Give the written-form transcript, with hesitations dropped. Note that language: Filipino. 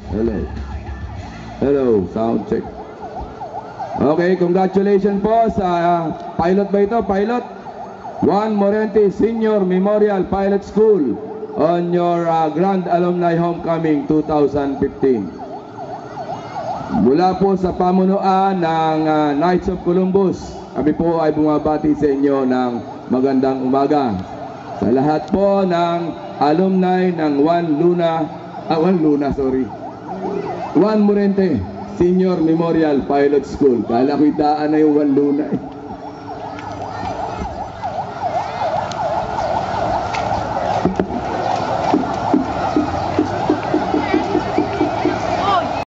Hello. Hello, sound check. Okay, congratulations po sa pilot ba ito? Pilot? Juan Morente Senior Memorial Pilot School on your Grand Alumni Homecoming 2015. Mula po sa pamunuan ng Knights of Columbus, kami po ay bumabati sa inyo ng magandang umaga. Sa lahat po ng alumni ng Juan Morente Senior Memorial Pilot School. Kala ko itaan na yung Juan Luna eh.